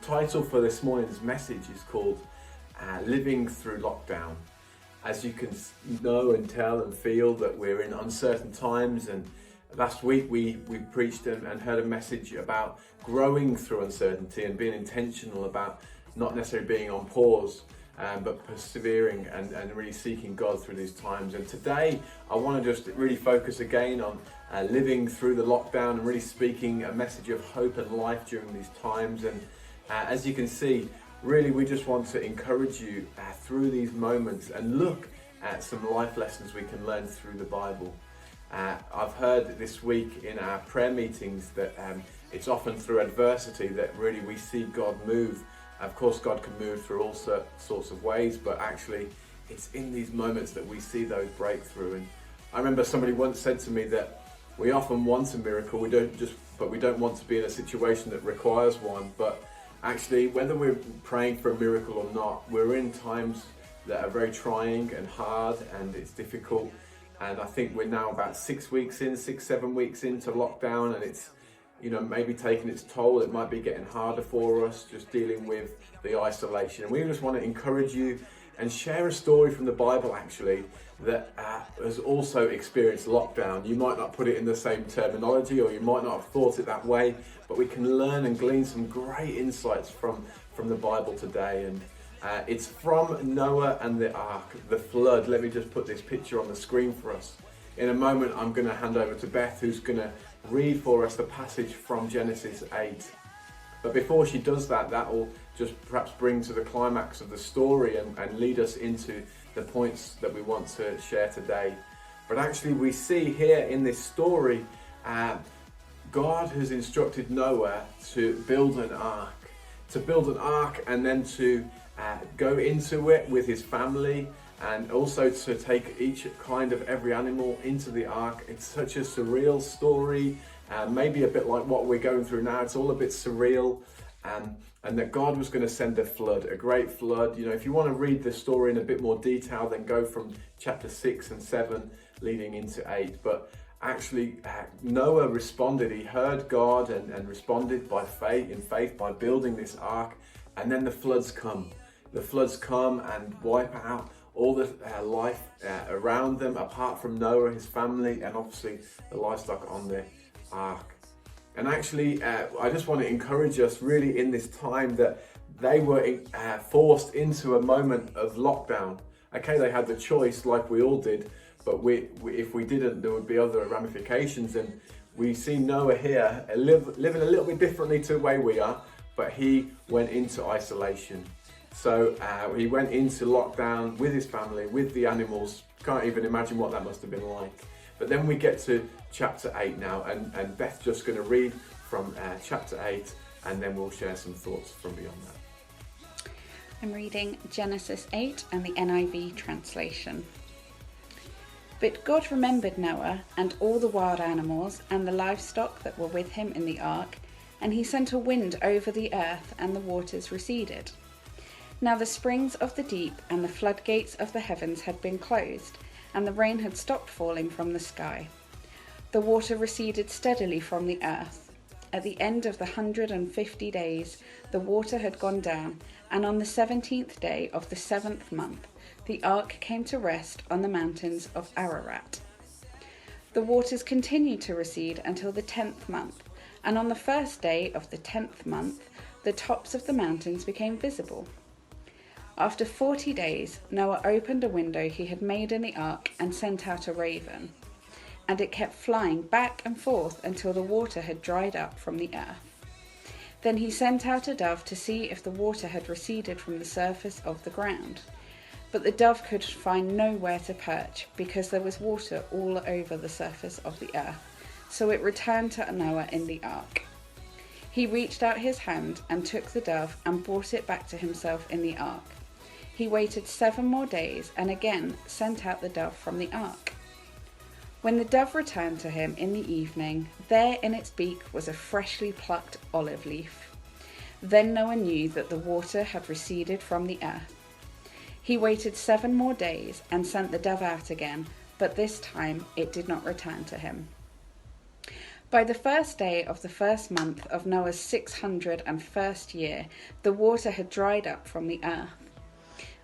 title for this morning's message is called Living Through Lockdown. As you can know and tell and feel that we're in uncertain times, and last week we preached and heard a message about growing through uncertainty and being intentional about not necessarily being on pause, but persevering and really seeking God through these times. And today I want to just really focus again on living through the lockdown and really speaking a message of hope and life during these times. And as you can see, really we just want to encourage you through these moments and look at some life lessons we can learn through the Bible. I've heard this week in our prayer meetings that it's often through adversity that really we see God move. Of course, God can move through all sorts of ways, but actually it's in these moments that we see those breakthrough. And I remember somebody once said to me that we often want a miracle, we don't want to be in a situation that requires one. But actually, whether we're praying for a miracle or not, we're in times that are very trying and hard, and it's difficult. And I think we're now about 7 weeks into lockdown, and it's maybe taking its toll. It might be getting harder for us, just dealing with the isolation. And we just want to encourage you and share a story from the Bible actually that has also experienced lockdown. You might not put it in the same terminology, or you might not have thought it that way, but we can learn and glean some great insights from the Bible today. And it's from Noah and the ark, the flood. Let me just put this picture on the screen for us. In a moment, I'm going to hand over to Beth, who's going to read for us the passage from Genesis 8. But before she does that, that will just perhaps bring to the climax of the story and lead us into the points that we want to share today. But actually we see here in this story, God has instructed Noah to build an ark, and then to go into it with his family, and also to take each kind of every animal into the ark. It's such a surreal story, maybe a bit like what we're going through now. It's all a bit surreal, and that God was going to send a flood, a great flood. If you want to read the story in a bit more detail, then go from chapter 6 and 7 leading into 8. But actually, Noah responded. He heard God and responded in faith by building this ark, and then the floods come. The floods come and wipe out all the life around them, apart from Noah, his family, and obviously the livestock on the ark. And actually, I just want to encourage us really in this time that they were forced into a moment of lockdown. Okay, they had the choice like we all did, but if we didn't, there would be other ramifications. And we see Noah here living a little bit differently to the way we are, but he went into isolation. So he went into lockdown with his family, with the animals. Can't even imagine what that must have been like. But then we get to chapter 8 now, and Beth's just going to read from chapter 8, and then we'll share some thoughts from beyond that. I'm reading Genesis 8 and the NIV translation. But God remembered Noah and all the wild animals and the livestock that were with him in the ark, and he sent a wind over the earth, and the waters receded. Now the springs of the deep and the floodgates of the heavens had been closed, and the rain had stopped falling from the sky. The water receded steadily from the earth. At the end of the 150 days, the water had gone down, and on the 17th day of the 7th month, the ark came to rest on the mountains of Ararat. The waters continued to recede until the 10th month, and on the first day of the 10th month, the tops of the mountains became visible. After 40 days, Noah opened a window he had made in the ark and sent out a raven, and it kept flying back and forth until the water had dried up from the earth. Then he sent out a dove to see if the water had receded from the surface of the ground. But the dove could find nowhere to perch, because there was water all over the surface of the earth. So it returned to Noah in the ark. He reached out his hand and took the dove and brought it back to himself in the ark. He waited 7 more days and again sent out the dove from the ark. When the dove returned to him in the evening, there in its beak was a freshly plucked olive leaf. Then Noah knew that the water had receded from the earth. He waited 7 more days and sent the dove out again, but this time it did not return to him. By the first day of the first month of Noah's 601st year, the water had dried up from the earth.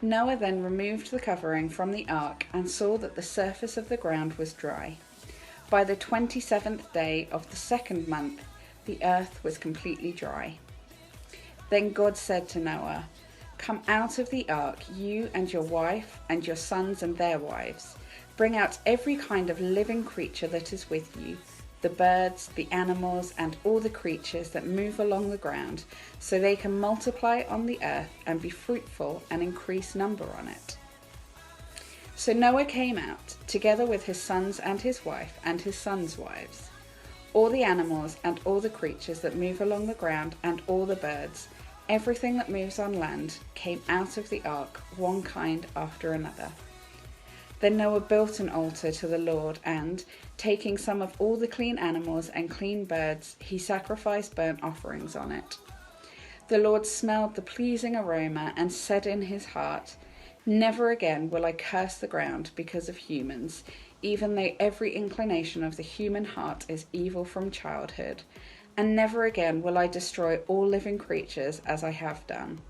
Noah then removed the covering from the ark and saw that the surface of the ground was dry. By the 27th day of the second month, the earth was completely dry. Then God said to Noah, "Come out of the ark, you and your wife and your sons and their wives. Bring out every kind of living creature that is with you, the birds, the animals, and all the creatures that move along the ground, so they can multiply on the earth and be fruitful and increase number on it." So Noah came out, together with his sons and his wife and his sons' wives. All the animals and all the creatures that move along the ground and all the birds, everything that moves on land, came out of the ark, one kind after another. Then Noah built an altar to the Lord and, taking some of all the clean animals and clean birds, he sacrificed burnt offerings on it. The Lord smelled the pleasing aroma and said in his heart, "Never again will I curse the ground because of humans, even though every inclination of the human heart is evil from childhood. And never again will I destroy all living creatures as I have done.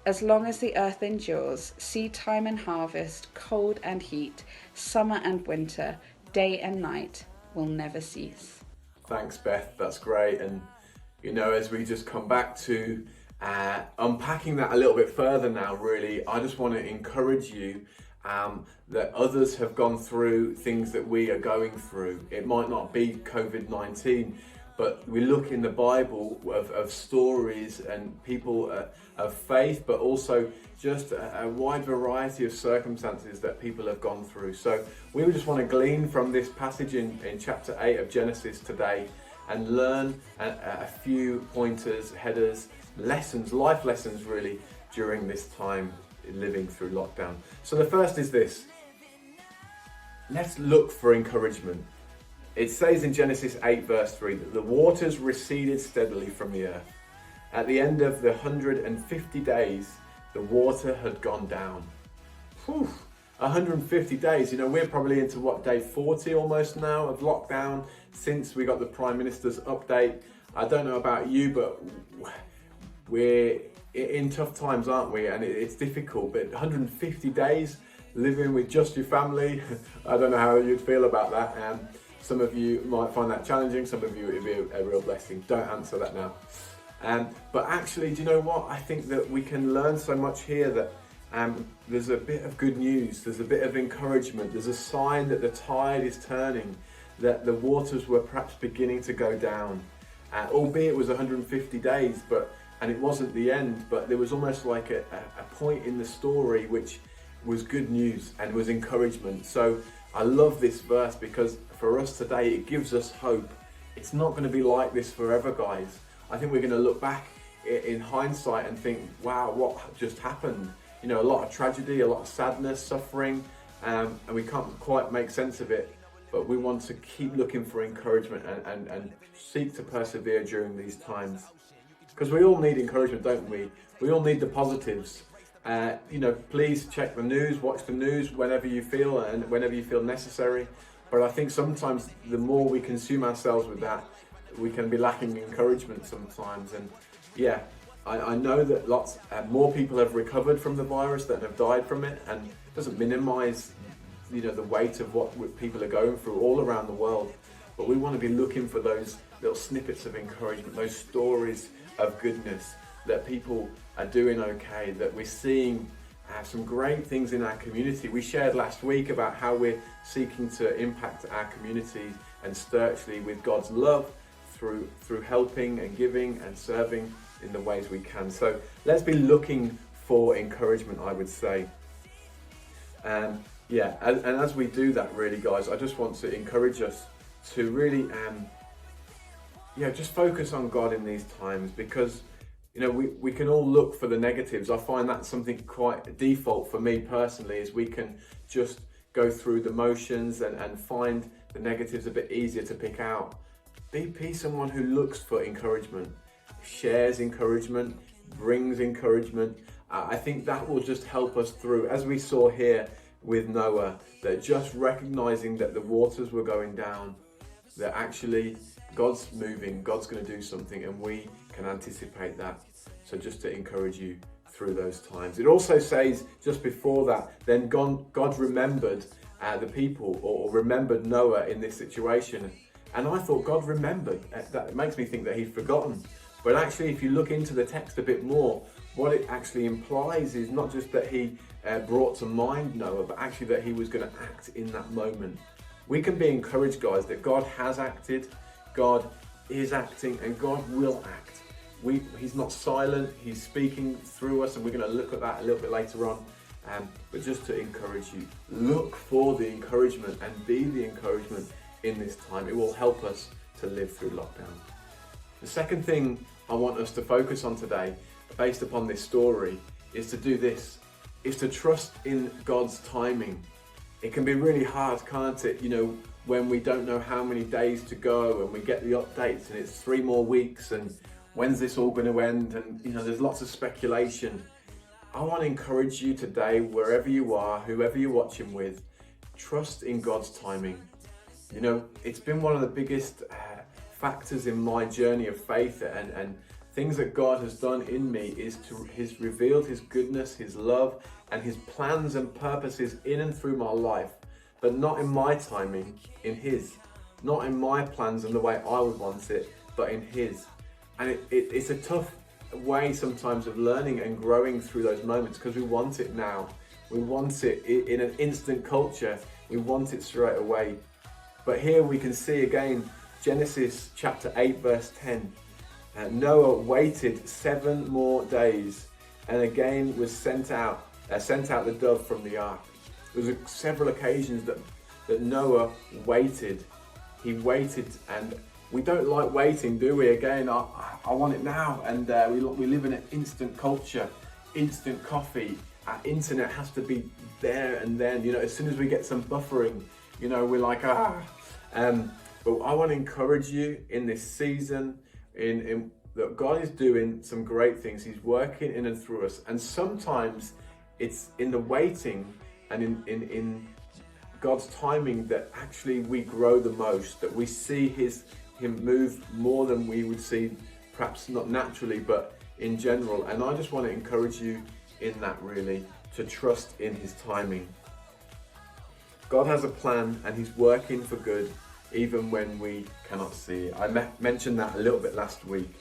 As long as the earth endures, seed time and harvest, cold and heat, summer and winter, day and night will never cease." Thanks, Beth. That's great. And, as we just come back to unpacking that a little bit further now, really, I just want to encourage you that others have gone through things that we are going through. It might not be COVID-19, but we look in the Bible of stories and people of faith, but also just a wide variety of circumstances that people have gone through. So we just want to glean from this passage in chapter 8 of Genesis today and learn a few pointers, headers, lessons, life lessons really, during this time living through lockdown. So the first is this: let's look for encouragement. It says in Genesis 8 verse 3 that the waters receded steadily from the earth. At the end of the 150 days, the water had gone down. 150 days, we're probably into day 40 almost now of lockdown since we got the Prime Minister's update. I don't know about you, but we're in tough times, aren't we? And it's difficult, but 150 days living with just your family, I don't know how you'd feel about that. Some of you might find that challenging, some of you it would be a real blessing. Don't answer that now. But actually, do you know what? I think that we can learn so much here that there's a bit of good news, there's a bit of encouragement, there's a sign that the tide is turning, that the waters were perhaps beginning to go down. Albeit it was 150 days, and it wasn't the end, but there was almost like a point in the story which was good news and was encouragement. So I love this verse because for us today, it gives us hope. It's not going to be like this forever, guys. I think we're going to look back in hindsight and think, wow, what just happened? A lot of tragedy, a lot of sadness, suffering, and we can't quite make sense of it. But we want to keep looking for encouragement and seek to persevere during these times. Because we all need encouragement, don't we? We all need the positives. Please check the news, watch the news whenever you feel and whenever you feel necessary. But I think sometimes the more we consume ourselves with that, we can be lacking encouragement sometimes. And yeah, I know that lots more people have recovered from the virus than have died from it, and it doesn't minimize the weight of what people are going through all around the world. But we want to be looking for those little snippets of encouragement, those stories of goodness, that people are doing okay, that we're seeing some great things in our community. We shared last week about how we're seeking to impact our community and spiritually with God's love through helping and giving and serving in the ways we can. So let's be looking for encouragement, I would say. And as we do that, really, guys, I just want to encourage us to really just focus on God in these times, because we can all look for the negatives. I find that's something quite default for me personally, is we can just go through the motions and find the negatives a bit easier to pick out. Be someone who looks for encouragement, shares encouragement, brings encouragement. I think that will just help us through, as we saw here with Noah, that just recognizing that the waters were going down, that actually God's moving, God's going to do something, and we can anticipate that. So just to encourage you through those times. It also says just before that, then God remembered the people, or remembered Noah in this situation. And I thought God remembered. That makes me think that he'd forgotten. But actually, if you look into the text a bit more, what it actually implies is not just that he brought to mind Noah, but actually that he was going to act in that moment. We can be encouraged, guys, that God has acted, God is acting, and God will act. He's not silent, he's speaking through us, and we're going to look at that a little bit later on. But just to encourage you, look for the encouragement and be the encouragement in this time. It will help us to live through lockdown. The second thing I want us to focus on today, based upon this story, is to do this, is to trust in God's timing. It can be really hard, can't it? When we don't know how many days to go, and we get the updates and it's 3 more weeks, and when's this all going to end? And there's lots of speculation. I want to encourage you today, wherever you are, whoever you're watching with, trust in God's timing. It's been one of the biggest factors in my journey of faith, and things that God has done in me He's revealed His goodness, His love, and His plans and purposes in and through my life, but not in my timing, in His. Not in my plans and the way I would want it, but in His. And it's a tough way sometimes of learning and growing through those moments, because we want it now. We want it in an instant culture. We want it straight away. But here we can see again, Genesis chapter 8 verse 10. Noah waited 7 more days, and again was sent out the dove from the ark. There was several occasions that Noah waited. He waited, and we don't like waiting, do we? Again, I want it now, and we live in an instant culture, instant coffee. Our internet has to be there and then. As soon as we get some buffering, we're like But I want to encourage you in this season, in that God is doing some great things. He's working in and through us, and sometimes it's in the waiting and in God's timing that actually we grow the most, that we see Him move more than we would see, perhaps not naturally, but in general. And I just want to encourage you in that, really, to trust in His timing. God has a plan, and He's working for good, even when we cannot see it. I mentioned that a little bit last week,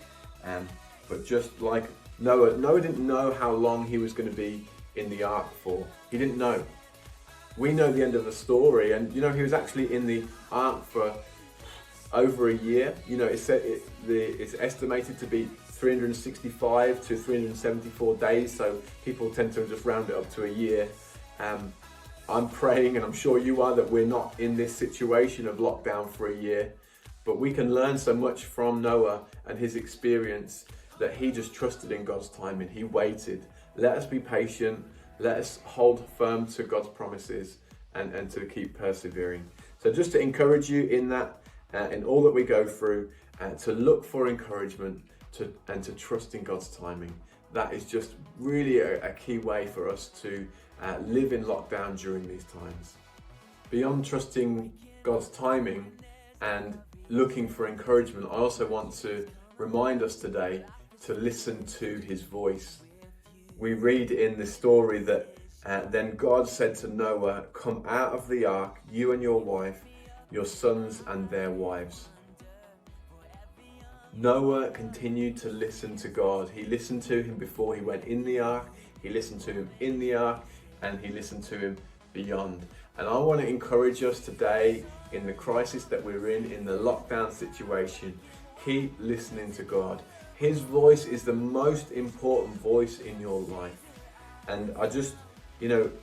but just like Noah didn't know how long he was going to be in the ark for. He didn't know. We know the end of the story, and he was actually in the ark for over a year. It's estimated to be 365 to 374 days, so people tend to just round it up to a year. I'm praying, and I'm sure you are, that we're not in this situation of lockdown for a year, but we can learn so much from Noah and his experience, that he just trusted in God's timing. He waited. Let us be patient. Let us hold firm to God's promises, and to keep persevering. So just to encourage you in that, in all that we go through, to look for encouragement, and to trust in God's timing. That is just really a key way for us to live in lockdown during these times. Beyond trusting God's timing and looking for encouragement, I also want to remind us today to listen to His voice. We read in the story that then God said to Noah, "Come out of the ark, you and your wife, your sons and their wives." Noah continued to listen to God. He listened to Him before he went in the ark, he listened to Him in the ark, and he listened to Him beyond. And I want to encourage us today, in the crisis that we're in the lockdown situation, keep listening to God. His voice is the most important voice in your life. And I just,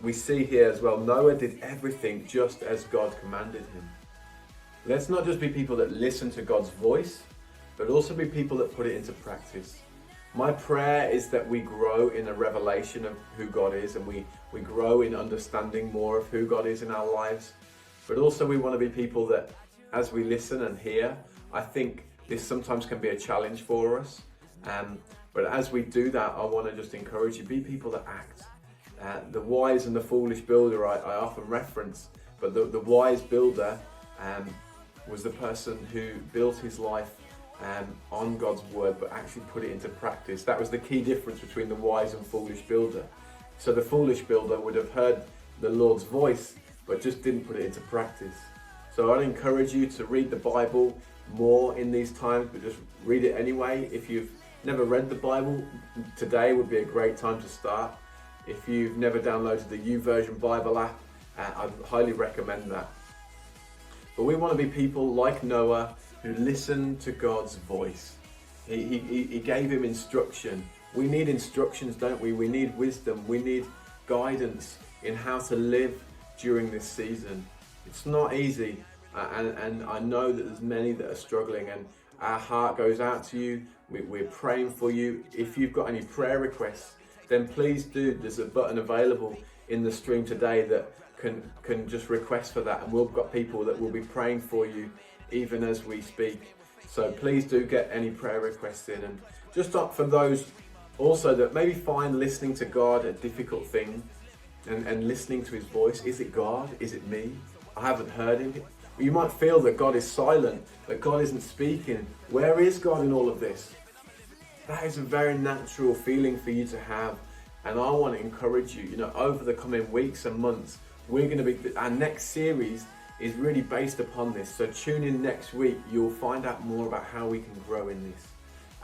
we see here as well, Noah did everything just as God commanded him. Let's not just be people that listen to God's voice, but also be people that put it into practice. My prayer is that we grow in a revelation of who God is, and we grow in understanding more of who God is in our lives. But also we want to be people that, as we listen and hear, I think this sometimes can be a challenge for us. But as we do that, I want to just encourage you, be people that act. The wise and the foolish builder I often reference, but the wise builder was the person who built his life on God's word, but actually put it into practice. That was the key difference between the wise and foolish builder. So the foolish builder would have heard the Lord's voice, but just didn't put it into practice. So I'd encourage you to read the Bible more in these times, but just read it anyway. If you've never read the Bible, today would be a great time to start. If you've never downloaded the YouVersion Bible app, I'd highly recommend that. But we want to be people like Noah who listen to God's voice. He gave him instruction. We need instructions, don't we? We need wisdom. We need guidance in how to live during this season. It's not easy, and I know that there's many that are struggling, and our heart goes out to you. We're praying for you. If you've got any prayer requests, then please do. There's a button available in the stream today that can just request for that, and we've got people that will be praying for you even as we speak. So please do get any prayer requests in. And just up for those also that maybe find listening to God a difficult thing, and listening to his voice. Is it God? Is it me? I haven't heard him. You might feel that God is silent, that God isn't speaking. Where is God in all of this? That is a very natural feeling for you to have. And I want to encourage you, over the coming weeks and months, our next series is really based upon this. So tune in next week. You'll find out more about how we can grow in this.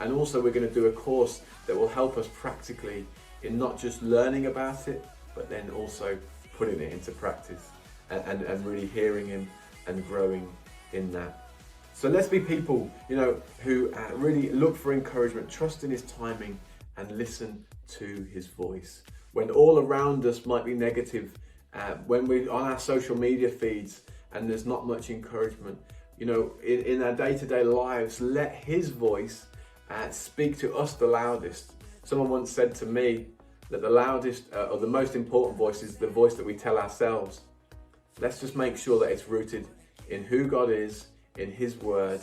And also we're going to do a course that will help us practically in not just learning about it, but then also putting it into practice and really hearing him and growing in that. So let's be people, who really look for encouragement, trust in his timing, and listen to his voice. When all around us might be negative, when we're on our social media feeds and there's not much encouragement, in our day-to-day lives, let his voice speak to us the loudest. Someone once said to me that the loudest or the most important voice is the voice that we tell ourselves. Let's just make sure that it's rooted in who God is, in his word,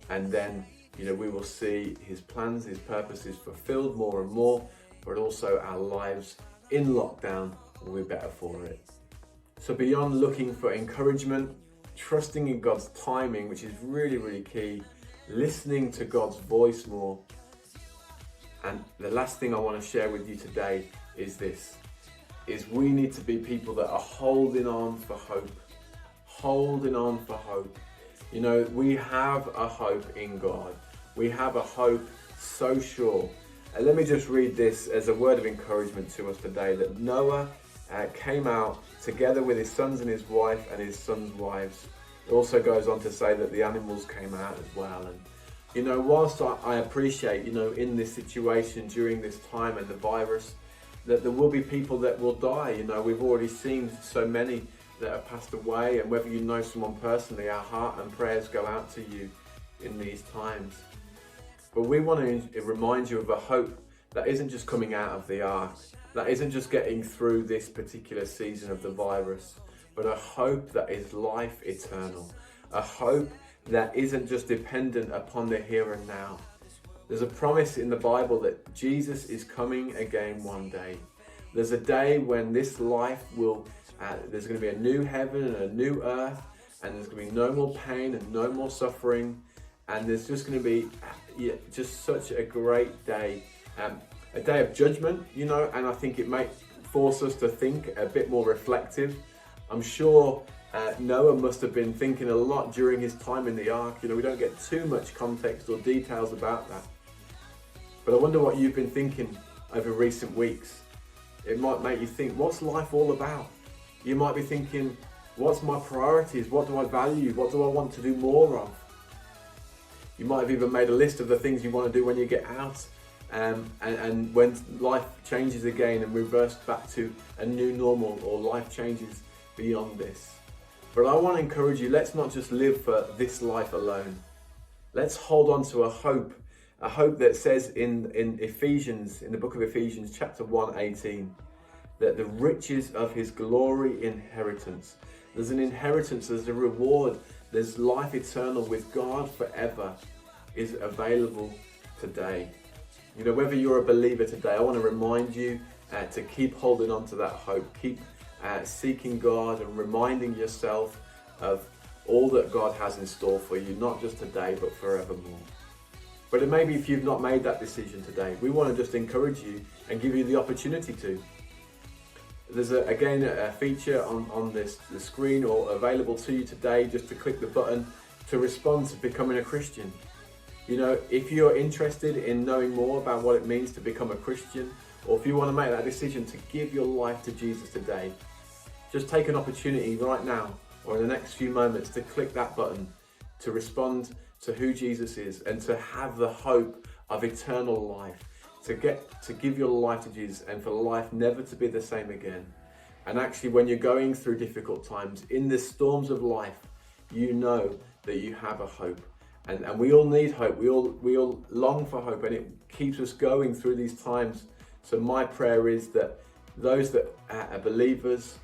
and then we will see his plans, his purposes fulfilled more and more, but also our lives in lockdown will be better for it. So beyond looking for encouragement, trusting in God's timing, which is really, really key, listening to God's voice more. And the last thing I want to share with you today is this, is we need to be people that are holding on for hope. Holding on for hope. We have a hope in God. We have a hope so sure. And let me just read this as a word of encouragement to us today, that Noah came out together with his sons and his wife and his sons' wives. It also goes on to say that the animals came out as well. And whilst I appreciate, in this situation during this time and the virus, that there will be people that will die. We've already seen so many that have passed away, and whether you know someone personally, our heart and prayers go out to you in these times. But we want to remind you of a hope that isn't just coming out of the ark, that isn't just getting through this particular season of the virus, but a hope that is life eternal, a hope that isn't just dependent upon the here and now. There's a promise in the Bible that Jesus is coming again one day. There's a day when this life will, there's going to be a new heaven and a new earth, and there's going to be no more pain and no more suffering, and there's just going to be just such a great day, a day of judgment, and I think it might force us to think a bit more reflective. I'm sure Noah must have been thinking a lot during his time in the ark. We don't get too much context or details about that. But I wonder what you've been thinking over recent weeks. It might make you think, what's life all about? You might be thinking, what's my priorities? What do I value? What do I want to do more of? You might have even made a list of the things you want to do when you get out, and when life changes again and reverse back to a new normal, or life changes beyond this. But I want to encourage you, let's not just live for this life alone. Let's hold on to a hope that says in Ephesians, in the book of Ephesians, chapter 1:18, that the riches of his glory inheritance. There's an inheritance, there's a reward, there's life eternal with God forever is available today. Whether you're a believer today, I want to remind you to keep holding on to that hope. Keep seeking God and reminding yourself of all that God has in store for you, not just today, but forevermore. But it may be if you've not made that decision today, we want to just encourage you and give you the opportunity to. There's again a feature on the screen or available to you today, just to click the button to respond to becoming a Christian. You know, if you're interested in knowing more about what it means to become a Christian, or if you want to make that decision to give your life to Jesus today, just take an opportunity right now or in the next few moments to click that button to respond to who Jesus is and to have the hope of eternal life, to give your life to Jesus and for life never to be the same again. And actually, when you're going through difficult times, in the storms of life, you know that you have a hope. And we all need hope. We all long for hope, and it keeps us going through these times. So my prayer is that those that are believers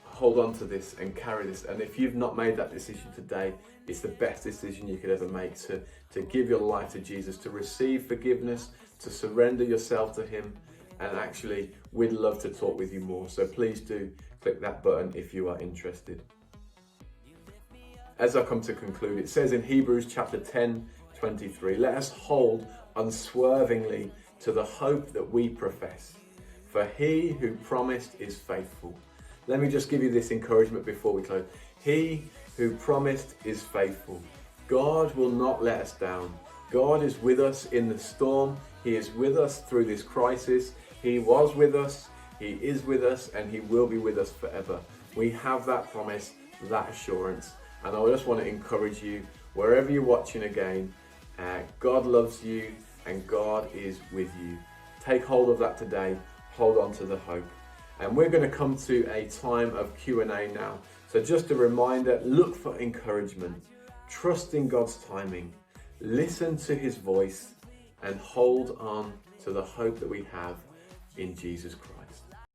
hold on to this and carry this. And if you've not made that decision today, it's the best decision you could ever make, to give your life to Jesus, to receive forgiveness, to surrender yourself to him. And actually, we'd love to talk with you more. So please do click that button if you are interested. As I come to conclude, it says in Hebrews chapter 10:23, let us hold unswervingly to the hope that we profess, for he who promised is faithful. Let me just give you this encouragement before we close. He who promised is faithful. God will not let us down. God is with us in the storm. He is with us through this crisis. He was with us, he is with us, and he will be with us forever. We have that promise, that assurance. And I just want to encourage you, wherever you're watching again, God loves you and God is with you. Take hold of that today. Hold on to the hope. And we're going to come to a time of Q&A now. So just a reminder, look for encouragement. Trust in God's timing. Listen to his voice and hold on to the hope that we have in Jesus Christ.